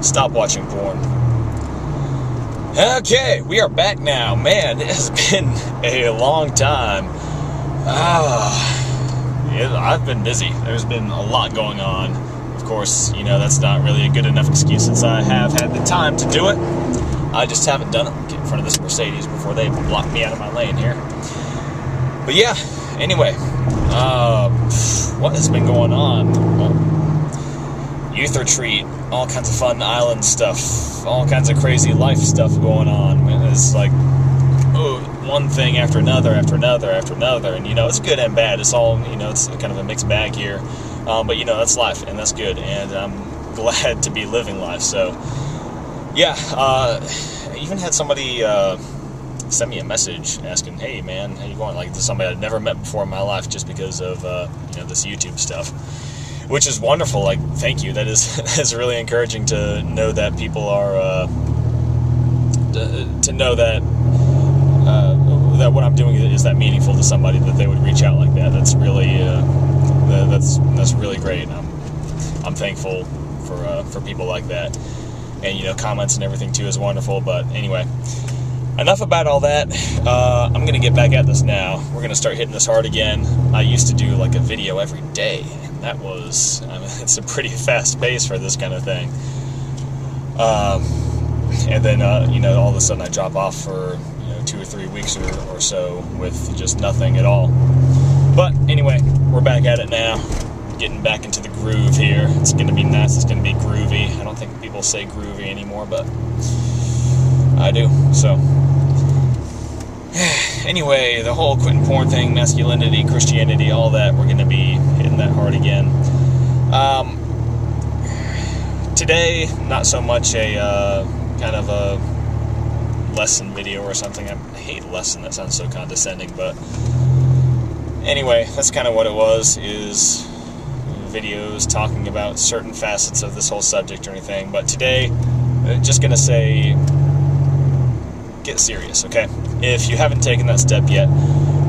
Stop watching porn. Okay, we are back now. Man, it has been a long time. I've been busy. There's been a lot going on. Of course, that's not really a good enough excuse since I have had the time to do it. I just haven't done it. Get in front of this Mercedes before they block me out of my lane here. But yeah, anyway, what has been going on? Youth retreat, all kinds of fun island stuff, all kinds of crazy life stuff going on. It's like one thing after another, and it's good and bad. It's all, it's kind of a mixed bag here. But that's life, and that's good, and I'm glad to be living life. So, yeah, I even had somebody send me a message asking, "Hey, man, how you going?" Like, this is somebody I'd never met before in my life, just because of this YouTube stuff, which is wonderful. Like, thank you. That is really encouraging to know that people are to know that that what I'm doing is that meaningful to somebody, that they would reach out like that. That's really that's really great. I'm thankful for people like that, and comments and everything too is wonderful. But anyway, enough about all that. I'm gonna get back at this now. We're gonna start hitting this hard again. I used to do like a video every day, and that was it's a pretty fast pace for this kind of thing. And then all of a sudden I drop off for 2 or 3 weeks or so with just nothing at all. But anyway, we're back at it now, getting back into the groove here. It's going to be nice, it's going to be groovy. I don't think people say groovy anymore, but I do. So anyway, the whole quitting porn thing, masculinity, Christianity, all that, we're going to be hitting that hard again. Today, not so much a kind of a lesson video or something. I hate lesson, that sounds so condescending, but anyway, that's kind of what it was, is videos talking about certain facets of this whole subject or anything. But today, just gonna say, get serious, okay? If you haven't taken that step yet,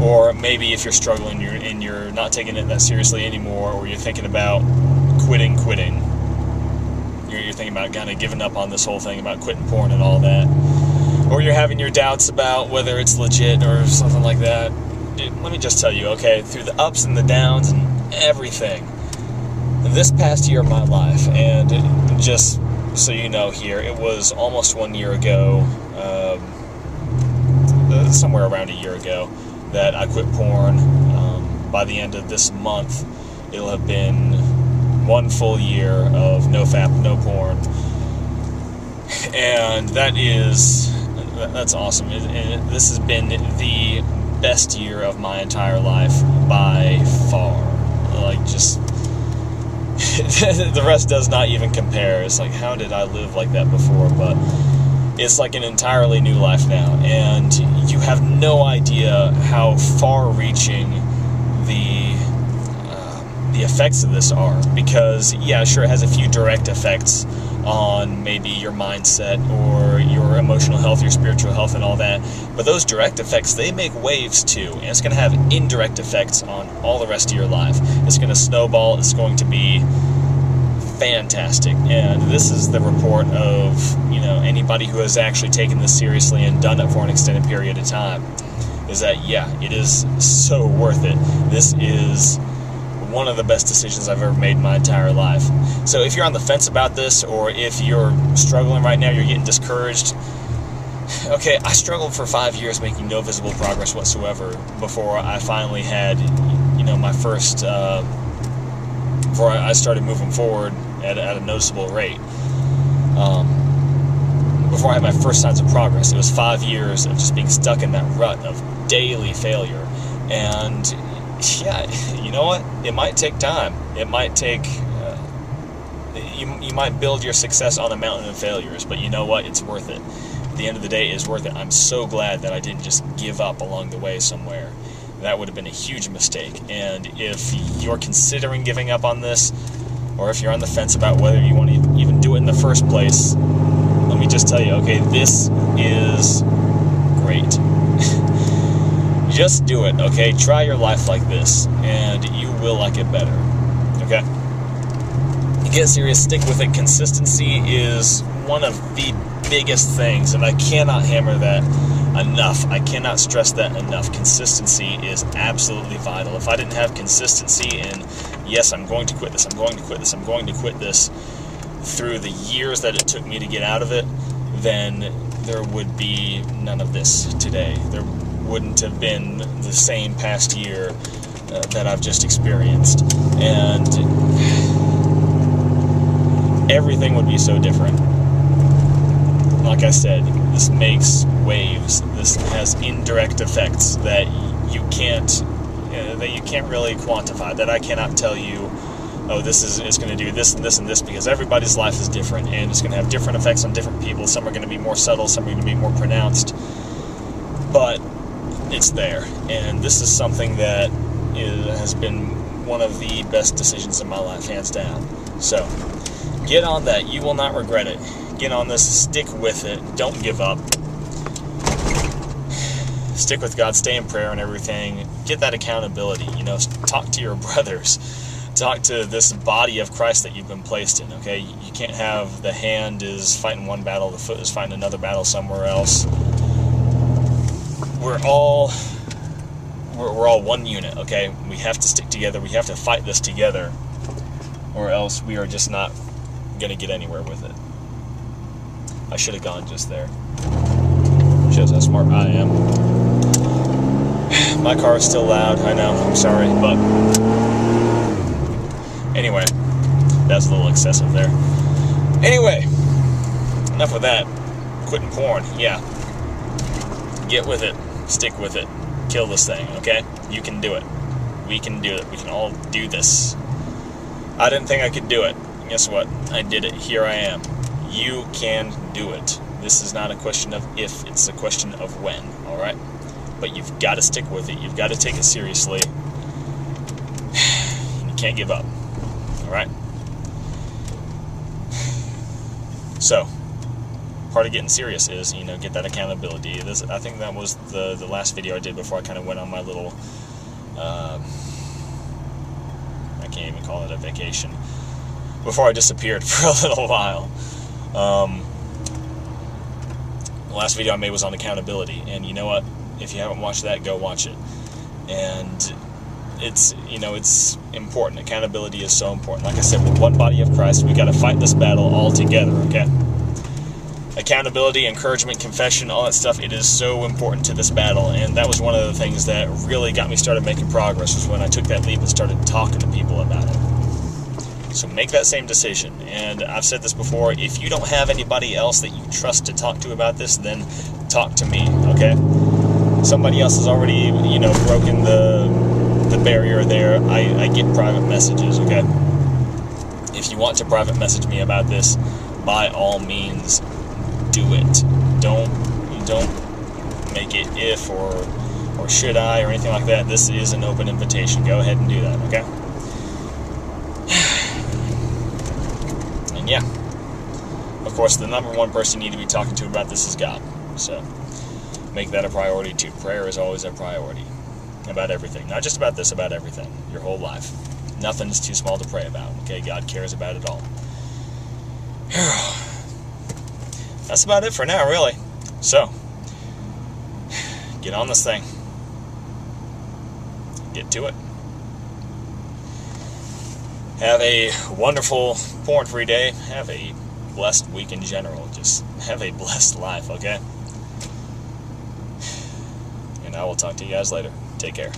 or maybe if you're struggling and you're not taking it that seriously anymore, or you're thinking about quitting, you're thinking about kind of giving up on this whole thing about quitting porn and all that, or you're having your doubts about whether it's legit or something like that, let me just tell you, okay, through the ups and the downs and everything, this past year of my life, and just so you know here, it was almost 1 year ago, somewhere around a year ago, that I quit porn. By the end of this month, it'll have been 1 full year of no fap, no porn, and that's awesome. This has been the best year of my entire life by far. Like, just the rest does not even compare. It's like, how did I live like that before? But it's like an entirely new life now, and you have no idea how far-reaching the effects of this are, because yeah, sure, it has a few direct effects on maybe your mindset or your emotional health, your spiritual health, and all that, but those direct effects, they make waves too, and it's going to have indirect effects on all the rest of your life. It's going to snowball. It's going to be fantastic. And this is the report of anybody who has actually taken this seriously and done it for an extended period of time, is that yeah, it is so worth it. This is one of the best decisions I've ever made in my entire life. So if you're on the fence about this, or if you're struggling right now, you're getting discouraged, okay, I struggled for 5 years making no visible progress whatsoever before I finally had my first before I started moving forward at a noticeable rate. Before I had my first signs of progress, it was 5 years of just being stuck in that rut of daily failure. And yeah, you know what? It might take time. It might take... you might build your success on a mountain of failures, but you know what? It's worth it. At the end of the day, it's worth it. I'm so glad that I didn't just give up along the way somewhere. That would have been a huge mistake. And if you're considering giving up on this, or if you're on the fence about whether you want to even do it in the first place, let me just tell you, okay, this is great. Just do it, okay? Try your life like this, and you will like it better, okay? Get serious, stick with it. Consistency is one of the biggest things, and I cannot hammer that enough. I cannot stress that enough. Consistency is absolutely vital. If I didn't have consistency in, yes, I'm going to quit this, I'm going to quit this, I'm going to quit this, through the years that it took me to get out of it, then there would be none of this today. There wouldn't have been the same past year that I've just experienced. And everything would be so different. Like I said, this makes waves. This has indirect effects that you can't really quantify. That I cannot tell you, oh, it's going to do this and this and this, because everybody's life is different, and it's going to have different effects on different people. Some are going to be more subtle, some are going to be more pronounced, but it's there. And this is something that has been one of the best decisions in my life, hands down. So get on that. You will not regret it. Get on this. Stick with it. Don't give up. Stick with God. Stay in prayer and everything. Get that accountability. Talk to your brothers. Talk to this body of Christ that you've been placed in, okay? You can't have the hand is fighting one battle, the foot is fighting another battle somewhere else. We're all one unit, okay? We have to stick together. We have to fight this together, or else we are just not going to get anywhere with it. I should have gone just there. Shows how smart I am. My car is still loud, I know, I'm sorry, but anyway, that's a little excessive there. Anyway, enough of that. Quitting porn, yeah. Get with it. Stick with it. Kill this thing, okay? You can do it. We can do it. We can all do this. I didn't think I could do it. Guess what? I did it. Here I am. You can do it. This is not a question of if, it's a question of when, alright? But you've got to stick with it. You've got to take it seriously. You can't give up. Alright? So, part of getting serious is, get that accountability. I think that was the last video I did before I kind of went on my little, I can't even call it a vacation, before I disappeared for a little while. The last video I made was on accountability, and you know what? If you haven't watched that, go watch it. And it's important. Accountability is so important. Like I said, we're one body of Christ. We got to fight this battle all together, okay? Accountability, encouragement, confession, all that stuff, it is so important to this battle. And that was one of the things that really got me started making progress, was when I took that leap and started talking to people about it. So make that same decision. And I've said this before, if you don't have anybody else that you trust to talk to about this, then talk to me, okay? Somebody else has already, broken the barrier there. I get private messages, okay? If you want to private message me about this, by all means, do it. Don't make it if or should I or anything like that. This is an open invitation. Go ahead and do that, okay? And yeah, of course, the number one person you need to be talking to about this is God. So make that a priority too. Prayer is always a priority about everything. Not just about this, about everything. Your whole life. Nothing is too small to pray about, okay? God cares about it all. That's about it for now, really. So, get on this thing. Get to it. Have a wonderful porn-free day. Have a blessed week in general. Just have a blessed life, okay? And I will talk to you guys later. Take care.